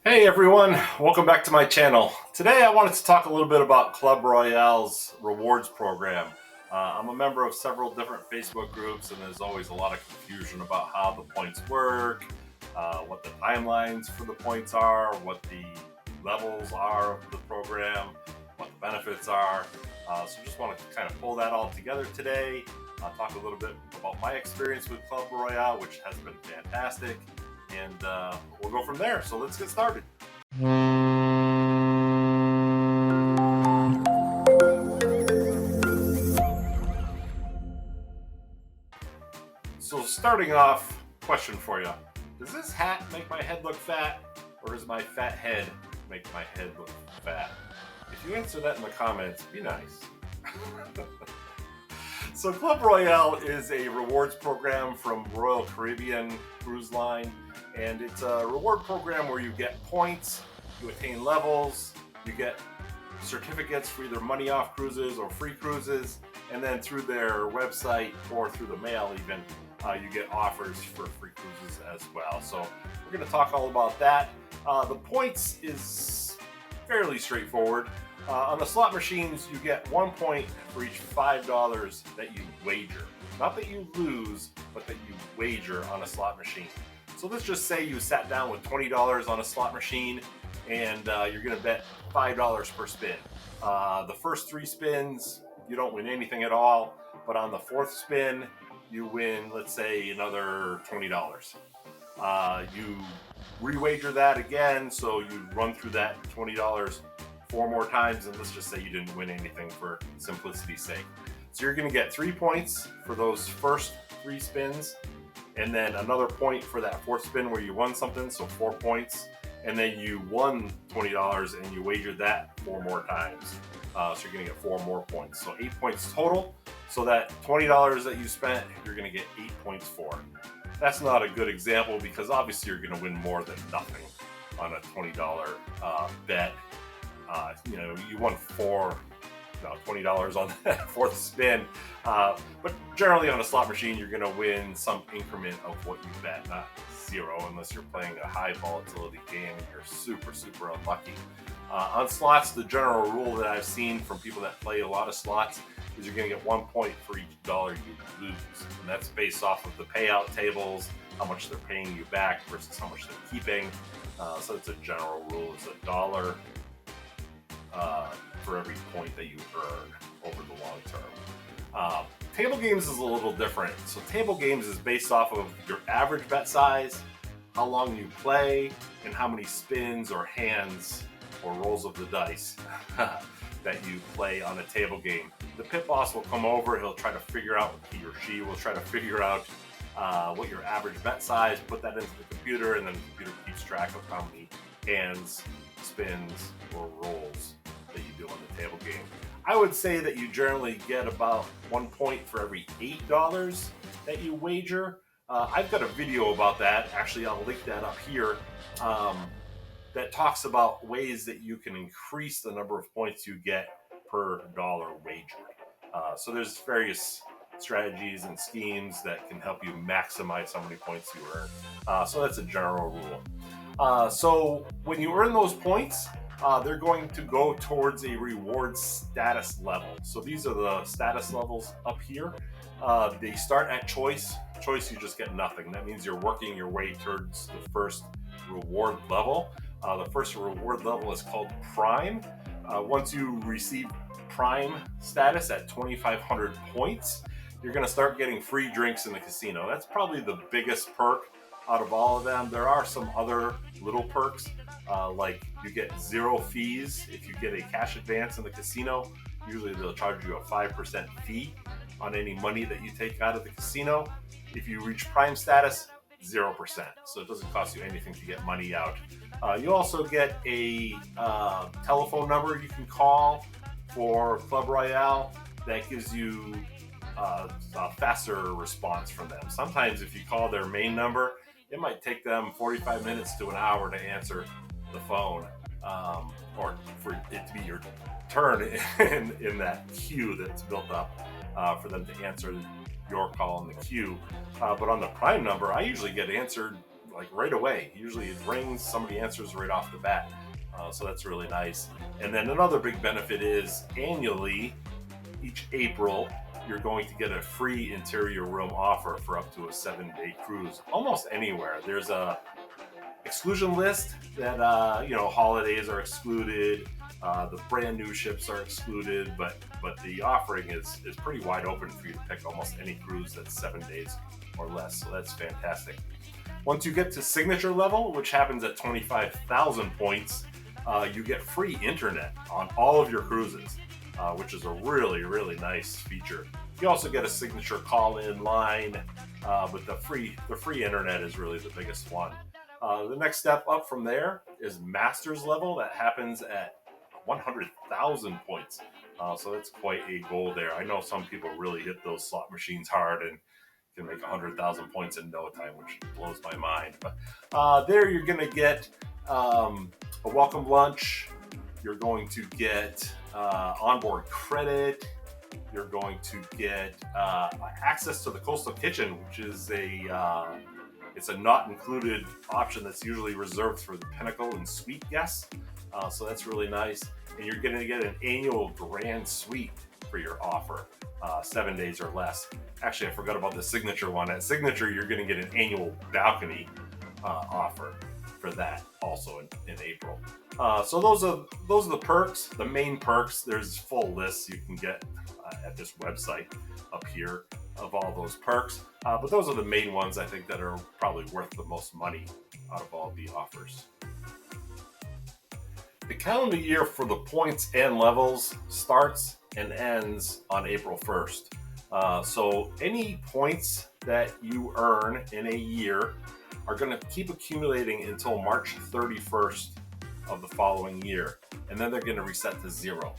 Hey everyone, welcome back to my channel. Today I wanted to talk a little bit about Club Royale's rewards program. I'm a member of several different Facebook groups and there's always a lot of confusion about how the points work, what the timelines for the points are, what the levels are of the program, what the benefits are. So just want to kind of pull that all together today. I'll talk a little bit about my experience with Club Royale, which has been fantastic. And we'll go from there. So let's get started. So starting off, question for you. Does this hat make my head look fat, or does my fat head make my head look fat? If you answer that in the comments, be nice. So Club Royale is a rewards program from Royal Caribbean Cruise Line, and it's a reward program where you get points, you attain levels, you get certificates for either money off cruises or free cruises, and then through their website or through the mail even, you get offers for free cruises as well. So we're going to talk all about that. The points is fairly straightforward. On the slot machines, you get 1 point for each $5 that you wager. Not that you lose, but that you wager on a slot machine. So let's just say you sat down with $20 on a slot machine and you're going to bet $5 per spin. The first 3 spins, you don't win anything at all, but on the 4th spin, you win, let's say, another $20. You rewager that again, so you run through that $20 4 more times, and let's just say you didn't win anything for simplicity's sake. So you're going to get 3 points for those first 3 spins, and then another point for that 4th spin where you won something, so 4 points, and then you won $20 and you wagered that 4 more times. So you're going to get 4 more points. So 8 points total. So that $20 that you spent, you're going to get 8 points for. That's not a good example because obviously you're going to win more than nothing on a $20 bet. You won $20 on that 4th spin. But generally on a slot machine, you're going to win some increment of what you bet, not 0, unless you're playing a high volatility game and you're super, super unlucky. On slots, the general rule that I've seen from people that play a lot of slots is you're going to get 1 point for each dollar you lose. And that's based off of the payout tables, how much they're paying you back versus how much they're keeping. So it's a general rule. It's $1 for every point that you earn over the long term. Table games is a little different. So table games is based off of your average bet size, how long you play, and how many spins or hands or rolls of the dice that you play on a table game. The pit boss will come over, he'll try to figure out, he or she will try to figure out what your average bet size, put that into the computer, and then the computer keeps track of how many hands, spins, or rolls that you do on the table game. I would say that you generally get about 1 point for every $8 that you wager. I've got a video about that. Actually, I'll link that up here. That talks about ways that you can increase the number of points you get per dollar wagered. So there's various strategies and schemes that can help you maximize how many points you earn. So that's a general rule. So when you earn those points, they're going to go towards a reward status level. So these are the status levels up here. They start at choice. Choice, you just get nothing. That means you're working your way towards the first reward level. The first reward level is called Prime. Once you receive Prime status at 2,500 points, you're going to start getting free drinks in the casino. That's probably the biggest perk out of all of them. There are some other little perks, like you get 0 fees if you get a cash advance in the casino. Usually they'll charge you a 5% fee on any money that you take out of the casino. If you reach Prime status, 0%. So it doesn't cost you anything to get money out. You also get a telephone number you can call for Club Royale that gives you a faster response from them. Sometimes if you call their main number, it might take them 45 minutes to an hour to answer the phone, or for it to be your turn in that queue that's built up for them to answer your call in the queue. But on the Prime number, I usually get answered like right away. Usually it rings, somebody answers right off the bat. So that's really nice. And then another big benefit is annually, each April, you're going to get a free interior room offer for up to a 7-day cruise almost anywhere. There's a exclusion list that holidays are excluded, the brand new ships are excluded, but the offering is pretty wide open for you to pick almost any cruise that's 7 days or less. So that's fantastic. Once you get to signature level, which happens at 25,000 points, you get free internet on all of your cruises, which is a really, really nice feature. You also get a signature call-in line, but the free internet is really the biggest one. The next step up from there is Masters level. That happens at 100,000 points. So that's quite a goal there. I know some people really hit those slot machines hard and can make 100,000 points in no time, which blows my mind. But there you're going to get a welcome lunch. You're going to get onboard credit. You're going to get access to the Coastal Kitchen, which is it's a not included option that's usually reserved for the Pinnacle and Suite guests. So that's really nice. And you're going to get an annual grand suite for your offer, 7 days or less. Actually, I forgot about the Signature one. At Signature, you're going to get an annual balcony offer for that also in April. So those are the perks, the main perks. There's full lists you can get at this website up here of all those perks. But those are the main ones I think that are probably worth the most money out of all the offers. The calendar year for the points and levels starts and ends on April 1st. So any points that you earn in a year are going to keep accumulating until March 31st of the following year, and then they're going to reset to 0.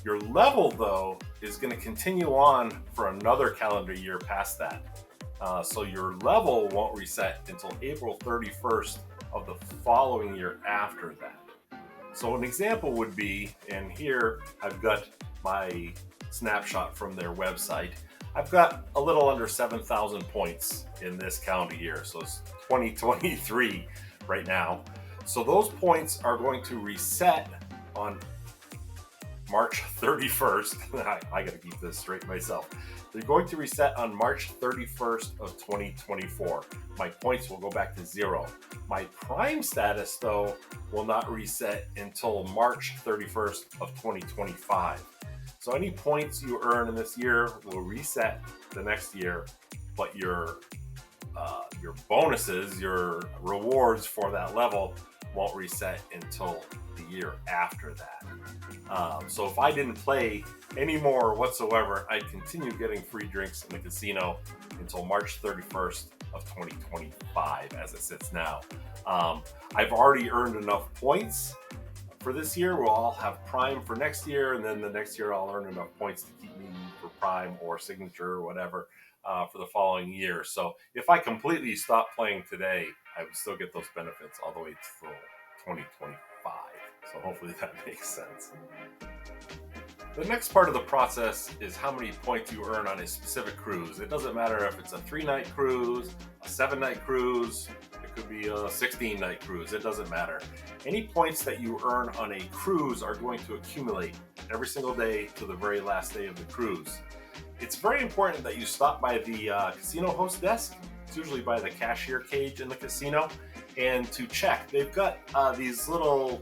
Your level, though, is going to continue on for another calendar year past that. So your level won't reset until April 31st of the following year after that. So an example would be, and here I've got my snapshot from their website. I've got a little under 7,000 points in this calendar year. So it's 2023 right now. So those points are going to reset on March 31st. I got to keep this straight myself. They're going to reset on March 31st of 2024. My points will go back to 0. My Prime status, though, will not reset until March 31st of 2025. So any points you earn in this year will reset the next year, but your bonuses, your rewards for that level won't reset until the year after that. So if I didn't play any more whatsoever, I'd continue getting free drinks in the casino until March 31st of 2025 as it sits now. I've already earned enough points for this year. We'll all have Prime for next year, and then the next year I'll earn enough points to keep me for Prime or Signature or whatever for the following year. So if I completely stopped playing today, I would still get those benefits all the way till 2025. So hopefully that makes sense. The next part of the process is how many points you earn on a specific cruise. It doesn't matter if it's a 3-night cruise, a 7-night cruise, it could be a 16-night cruise, it doesn't matter. Any points that you earn on a cruise are going to accumulate every single day to the very last day of the cruise. It's very important that you stop by the casino host desk. It's usually by the cashier cage in the casino, and to check. They've got these little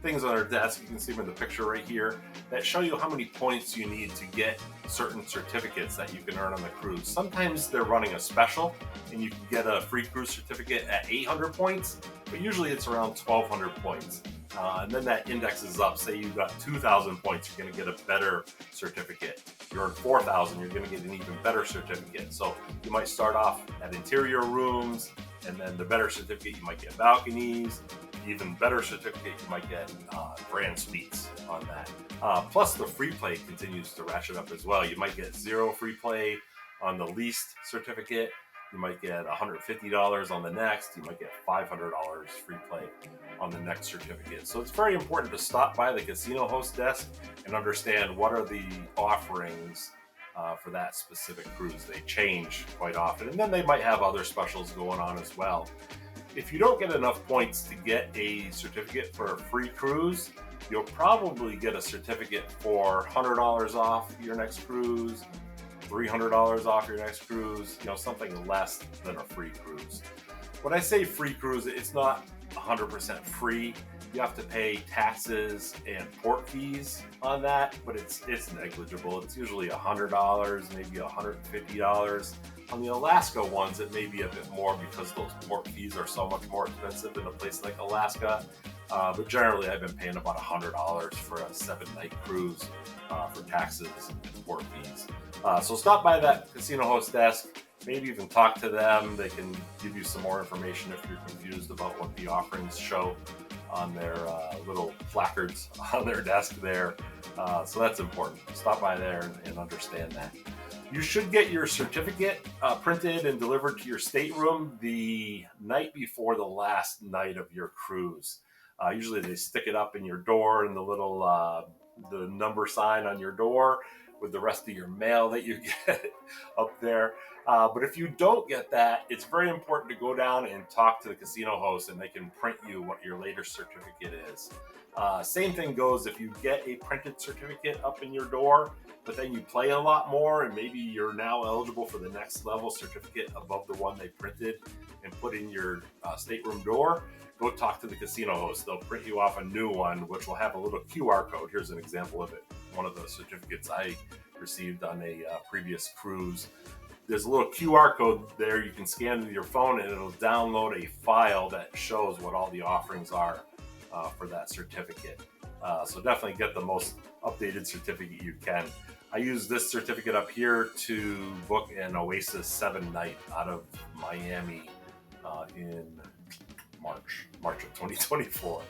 things on their desk, you can see them in the picture right here, that show you how many points you need to get certain certificates that you can earn on the cruise. Sometimes they're running a special and you can get a free cruise certificate at 800 points, but usually it's around 1,200 points. And then that indexes up. Say you got 2,000 points, you're going to get a better certificate. You're at 4,000, you're going to get an even better certificate. So you might start off at interior rooms, and then the better certificate, you might get balconies. Even better certificate, you might get grand suites on that. Plus the free play continues to ratchet up as well. You might get 0 free play on the least certificate. You might get $150 on the next. You might get $500 free play on the next certificate. So it's very important to stop by the casino host desk and understand what are the offerings for that specific cruise. They change quite often, and then they might have other specials going on as well. If you don't get enough points to get a certificate for a free cruise, you'll probably get a certificate for $100 off your next cruise, $300 off your next cruise, something less than a free cruise. When I say free cruise, it's not 100% free. You have to pay taxes and port fees on that, but it's negligible. It's usually $100, maybe $150. On the Alaska ones, it may be a bit more because those port fees are so much more expensive in a place like Alaska. But generally, I've been paying about $100 for a 7-night cruise for taxes and port fees. So stop by that casino host desk. Maybe even talk to them. They can give you some more information if you're confused about what the offerings show on their little placards on their desk there. So that's important. Stop by there and understand that. You should get your certificate printed and delivered to your stateroom the night before the last night of your cruise. Usually they stick it up in your door in the little the number sign on your door with the rest of your mail that you get up there. But if you don't get that, it's very important to go down and talk to the casino host, and they can print you what your latest certificate is. Same thing goes if you get a printed certificate up in your door, but then you play a lot more and maybe you're now eligible for the next level certificate above the one they printed and put in your stateroom door. Go talk to the casino host. They'll print you off a new one, which will have a little QR code. Here's an example of it. One of the certificates I received on a previous cruise. There's a little QR code there you can scan with your phone, and it'll download a file that shows what all the offerings are for that certificate. So definitely get the most updated certificate you can. I use this certificate up here to book an Oasis 7-night out of Miami in March of 2024.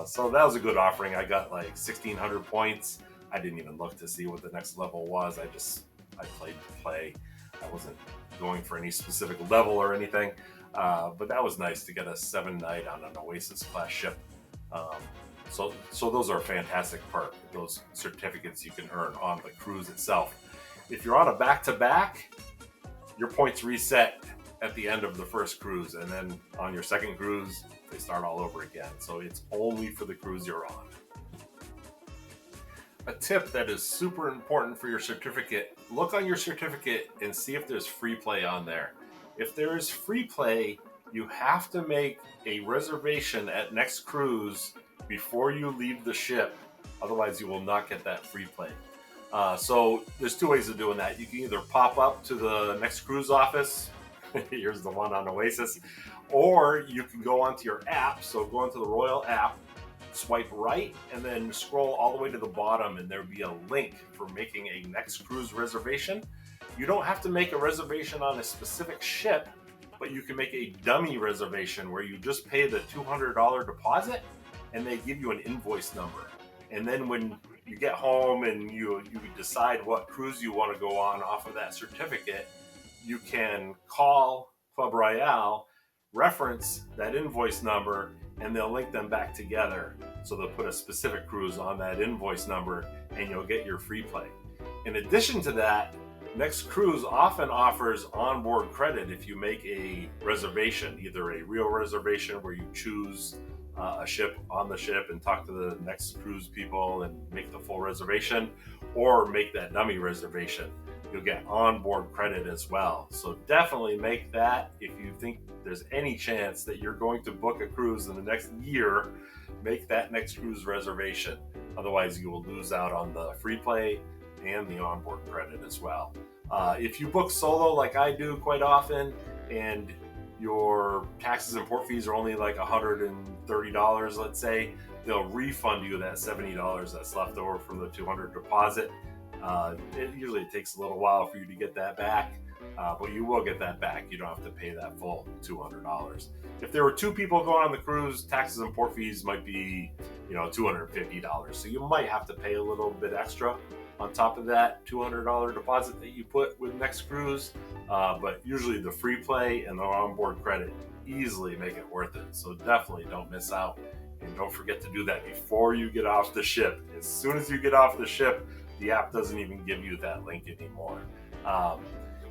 So that was a good offering. I got like 1,600 points. I didn't even look to see what the next level was. I played to play. I wasn't going for any specific level or anything. But that was nice to get a 7-night on an Oasis class ship. So those are a fantastic perk, those certificates you can earn on the cruise itself. If you're on a back-to-back, your points reset at the end of the first cruise, and then on your second cruise, they start all over again. So it's only for the cruise you're on. A tip that is super important for your certificate, look on your certificate and see if there's free play on there. If there is free play, you have to make a reservation at next cruise before you leave the ship. Otherwise, you will not get that free play. So there's two ways of doing that. You can either pop up to the next cruise office. Here's the one on Oasis. Or you can go onto your app. So go onto the Royal app, swipe right, and then scroll all the way to the bottom, and there'll be a link for making a next cruise reservation. You don't have to make a reservation on a specific ship, but you can make a dummy reservation where you just pay the $200 deposit and they give you an invoice number. And then when you get home and you decide what cruise you want to go on off of that certificate, you can call Club Royale, reference that invoice number, and they'll link them back together. So they'll put a specific cruise on that invoice number and you'll get your free play. In addition to that, Next Cruise often offers onboard credit if you make a reservation, either a real reservation where you choose a ship on the ship and talk to the Next Cruise people and make the full reservation, or make that dummy reservation. You'll get onboard credit as well. So definitely make that. If you think there's any chance that you're going to book a cruise in the next year, make that Next Cruise reservation. Otherwise, you will lose out on the free play and the onboard credit as well. If you book solo like I do quite often, and your taxes and port fees are only like $130, let's say, they'll refund you that $70 that's left over from the $200 deposit. It usually takes a little while for you to get that back, but you will get that back. You don't have to pay that full $200. If there were two people going on the cruise, taxes and port fees might be, $250. So you might have to pay a little bit extra on top of that $200 deposit that you put with Next Cruise. But usually the free play and the onboard credit easily make it worth it. So definitely don't miss out. And don't forget to do that before you get off the ship. As soon as you get off the ship, the app doesn't even give you that link anymore.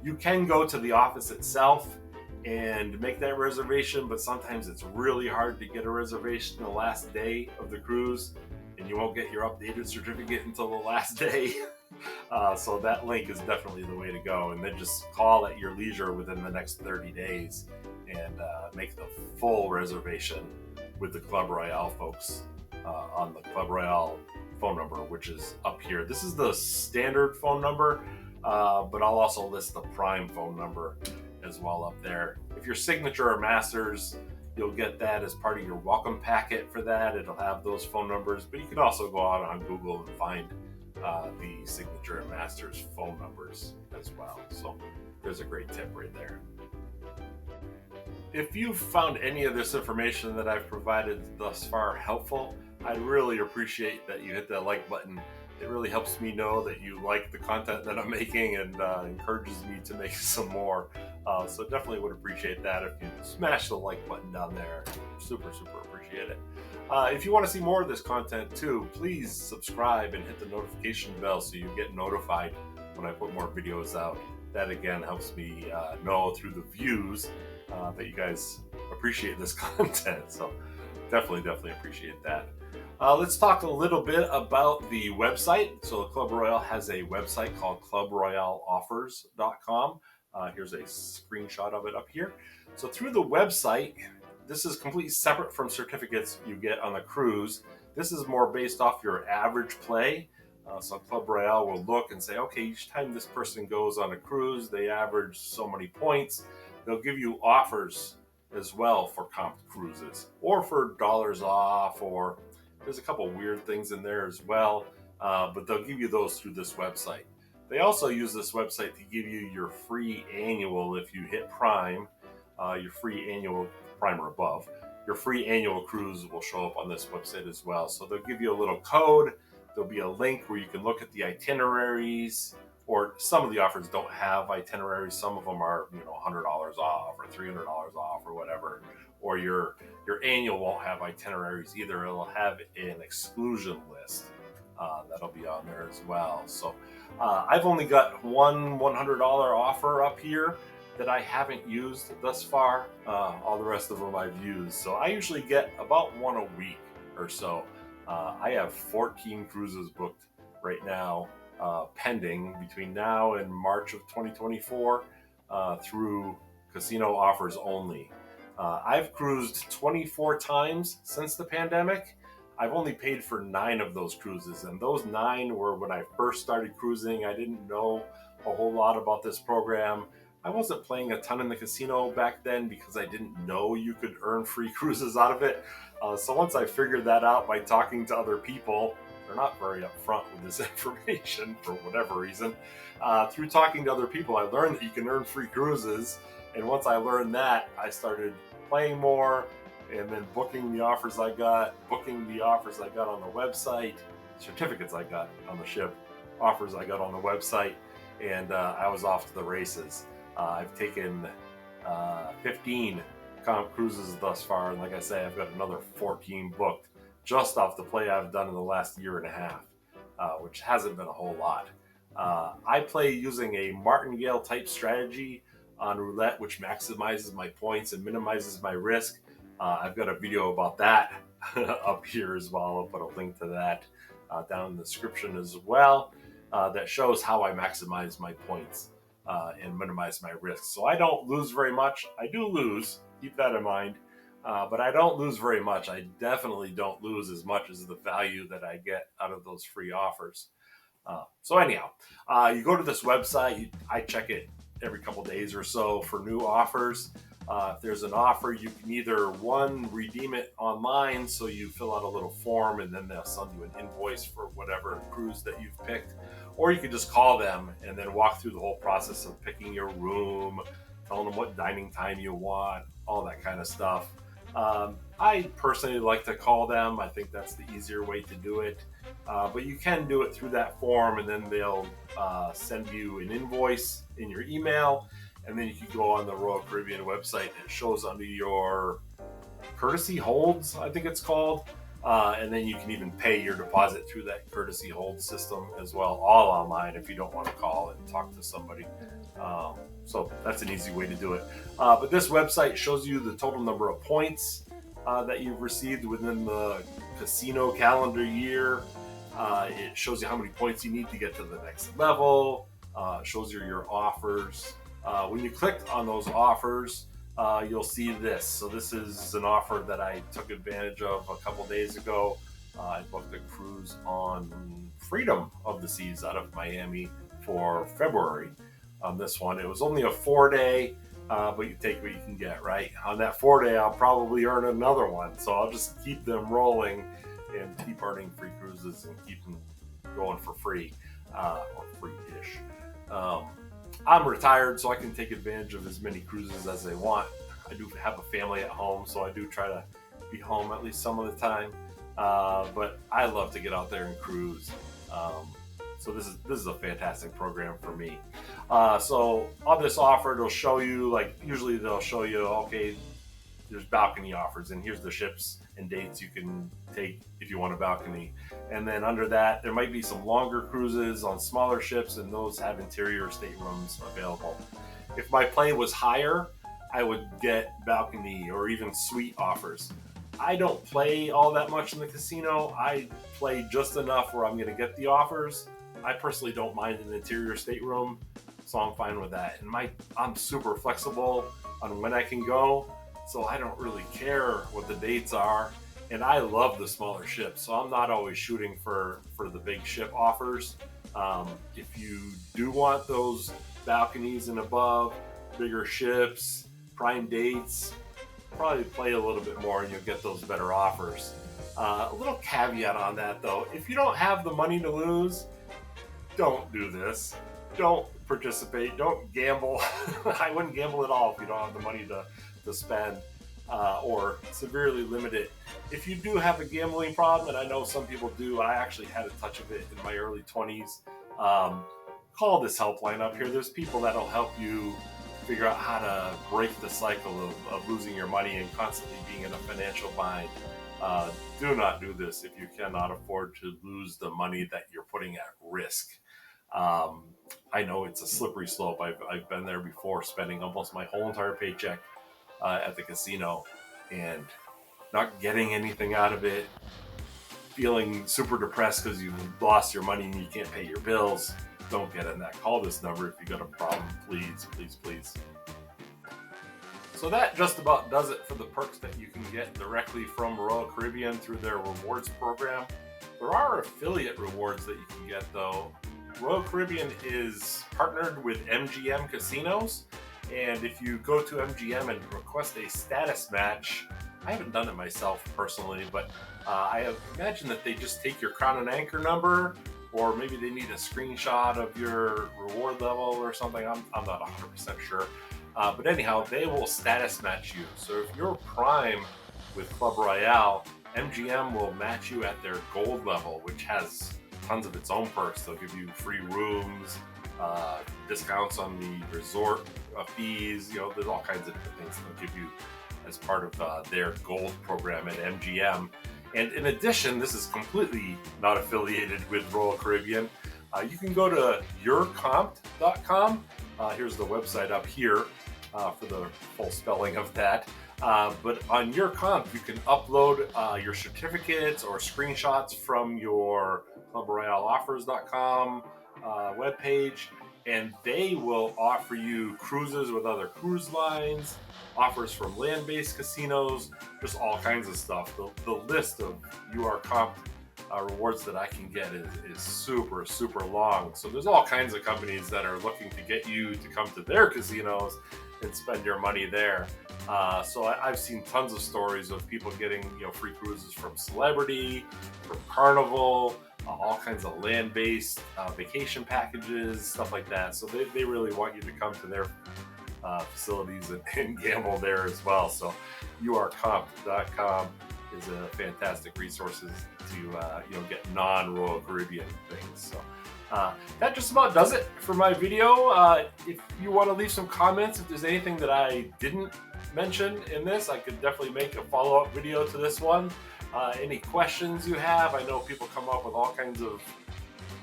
You can go to the office itself and make that reservation, but sometimes it's really hard to get a reservation the last day of the cruise, and you won't get your updated certificate until the last day. So that link is definitely the way to go, and then just call at your leisure within the next 30 days and make the full reservation with the Club Royale folks on the Club Royale phone number, which is up here. This is the standard phone number, but I'll also list the Prime phone number as well up there. If you're Signature or Masters, you'll get that as part of your welcome packet for that. It'll have those phone numbers, but you can also go out on Google and find the Signature and Masters phone numbers as well. So there's a great tip right there. If you've found any of this information that I've provided thus far helpful, I'd really appreciate that you hit that like button. It really helps me know that you like the content that I'm making and encourages me to make some more. So definitely would appreciate that if you smash the like button down there. Super appreciate it. If you want to see more of this content too, please subscribe and hit the notification bell so you get notified when I put more videos out. That again helps me know through the views that you guys appreciate this content. So definitely appreciate that. Let's talk a little bit about the website. So the Club Royale has a website called clubroyaleoffers.com. Here's a screenshot of it up here. So through the website, this is completely separate from certificates you get on the cruise. This is more based off your average play. So Club Royale will look and say, okay, each time this person goes on a cruise, they average so many points. They'll give you offers as well for comp cruises or for dollars off, or there's a couple weird things in there as well, but they'll give you those through this website. They also use this website to give you your free annual if you hit Prime, your free annual Prime or above. Your free annual cruise will show up on this website as well. So they'll give you a little code. There'll be a link where you can look at the itineraries, or some of the offers don't have itineraries. Some of them are, $100 off or $300 off or whatever. Or your annual won't have itineraries either. It'll have an exclusion list that'll be on there as well. So I've only got one $100 offer up here that I haven't used thus far. All the rest of them I've used. So I usually get about one a week or so. I have 14 cruises booked right now, pending between now and March of 2024 through casino offers only. I've cruised 24 times since the pandemic. I've only paid for 9 of those cruises, and those 9 were when I first started cruising. I didn't know a whole lot about this program. I wasn't playing a ton in the casino back then because I didn't know you could earn free cruises out of it. So once I figured that out by talking to other people, they're not very upfront with this information for whatever reason. Through talking to other people, I learned that you can earn free cruises. And once I learned that, I started playing more and then booking the offers I got on the website, certificates I got on the ship, offers I got on the website, and I was off to the races. I've taken 15 comp cruises thus far, and like I say, I've got another 14 booked just off the play I've done in the last year and a half, which hasn't been a whole lot. I play using a martingale type strategy on roulette, which maximizes my points and minimizes my risk. I've got a video about that up here as well. I'll put a link to that down in the description as well, that shows how I maximize my points and minimize my risk. So I don't lose very much. I do lose, keep that in mind, but I don't lose very much. I definitely don't lose as much as the value that I get out of those free offers. So anyhow, you go to this website, I check it every couple days or so for new offers. If there's an offer, you can either redeem it online, so you fill out a little form and then they'll send you an invoice for whatever cruise that you've picked, or you can just call them and then walk through the whole process of picking your room, telling them what dining time you want, all that kind of stuff. I personally like to call them. I think that's the easier way to do it. But you can do it through that form, and then they'll send you an invoice in your email, and then you can go on the Royal Caribbean website, and it shows under your courtesy holds, I think it's called, and then you can even pay your deposit through that courtesy hold system as well, all online if you don't want to call and talk to somebody. So that's an easy way to do it. But this website shows you the total number of points that you've received within the casino calendar year. It shows you how many points you need to get to the next level. It shows you your offers. When you click on those offers, you'll see this. So this is an offer that I took advantage of a couple days ago. I booked a cruise on Freedom of the Seas out of Miami for February. On this one, it was only a 4-day, but you take what you can get, right? On that 4-day, I'll probably earn another one, so I'll just keep them rolling and keep earning free cruises and keep them going for free, or free-ish. I'm retired, so I can take advantage of as many cruises as I want. I do have a family at home, so I do try to be home at least some of the time. But I love to get out there and cruise. So this is a fantastic program for me. So on this offer, it'll show you, like usually they'll show you, okay, there's balcony offers, and here's the ships and dates you can take if you want a balcony. And then under that, there might be some longer cruises on smaller ships, and those have interior staterooms available. If my play was higher, I would get balcony or even suite offers. I don't play all that much in the casino. I play just enough where I'm going to get the offers. I personally don't mind an interior stateroom, so I'm fine with that. And I'm super flexible on when I can go, so I don't really care what the dates are. And I love the smaller ships, so I'm not always shooting for the big ship offers. If you do want those balconies and above, bigger ships, prime dates, probably play a little bit more and you'll get those better offers. A little caveat on that though, if you don't have the money to lose, don't do this. Don't participate. Don't gamble. I wouldn't gamble at all if you don't have the money to spend, or severely limit it. If you do have a gambling problem, and I know some people do, I actually had a touch of it in my early 20s, call this helpline up here. There's people that'll help you figure out how to break the cycle of losing your money and constantly being in a financial bind. Do not do this if you cannot afford to lose the money that you're putting at risk. I know it's a slippery slope. I've been there before, spending almost my whole entire paycheck at the casino and not getting anything out of it, feeling super depressed because you've lost your money and you can't pay your bills. Don't get in that. Call this number if you got a problem, please, please, please. So that just about does it for the perks that you can get directly from Royal Caribbean through their rewards program. There are affiliate rewards that you can get though. Royal Caribbean is partnered with MGM casinos, and if you go to MGM and request a status match, I haven't done it myself personally, but I imagine that they just take your Crown and Anchor number, or maybe they need a screenshot of your reward level or something. I'm not 100% sure. But anyhow, they will status match you. So if you're Prime with Club Royale, MGM will match you at their gold level, which has tons of its own perks. They'll give you free rooms, discounts on the resort fees. You know, there's all kinds of different things they'll give you as part of their gold program at MGM. And in addition, this is completely not affiliated with Royal Caribbean. You can go to yourcompt.com. Here's the website up here for the full spelling of that. But on Your Comp, you can upload your certificates or screenshots from your clubroyaleoffers.com webpage, and they will offer you cruises with other cruise lines, offers from land-based casinos, just all kinds of stuff. The list of UR Comp rewards that I can get is super, super long. So there's all kinds of companies that are looking to get you to come to their casinos and spend your money there. So I've seen tons of stories of people getting free cruises from Celebrity, from Carnival, all kinds of land-based vacation packages, stuff like that. So they really want you to come to their facilities and gamble there as well. So urcomp.com is a fantastic resources to get non-Royal Caribbean things. So that just about does it for my video. If you want to leave some comments, if there's anything that I didn't mention in this, I could definitely make a follow-up video to this one. Any questions you have, I know people come up with all kinds of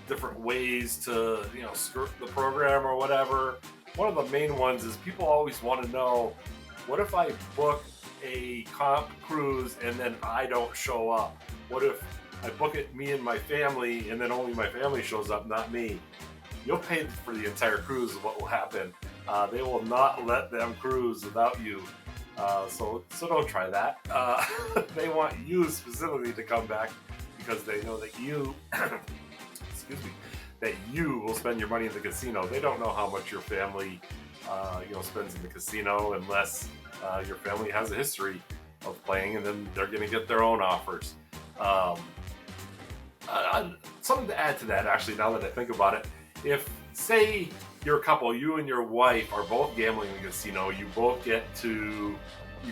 different ways to skirt the program or whatever. one of the main ones is people always want to know, what if I book a comp cruise and then I don't show up? What if I book it, me and my family, and then only my family shows up, not me? You'll pay for the entire cruise. What will happen? They will not let them cruise without you. So don't try that. They want you specifically to come back because they know that you, excuse me, that you will spend your money in the casino. They don't know how much your family, spends in the casino unless your family has a history of playing, and then they're going to get their own offers. Something to add to that, actually, now that I think about it, if say you're a couple, you and your wife are both gambling in the casino, you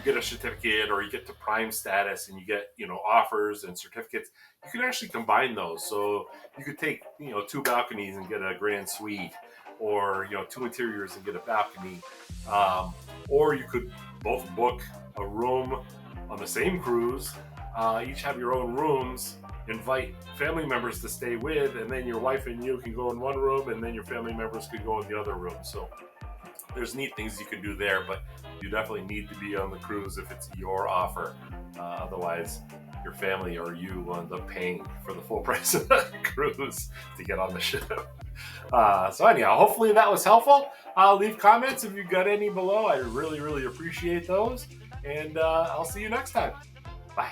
get a certificate, or you get to prime status, and you get offers and certificates. You can actually combine those, so you could take 2 balconies and get a grand suite, or 2 interiors and get a balcony, or you could both book a room on the same cruise, each have your own rooms, invite family members to stay with, and then your wife and you can go in one room, and then your family members can go in the other room. So there's neat things you can do there, but you definitely need to be on the cruise if it's your offer. Otherwise, your family or you will end up paying for the full price of the cruise to get on the ship. So anyhow, hopefully that was helpful. Leave comments if you've got any below. I really, really appreciate those. And I'll see you next time. Bye.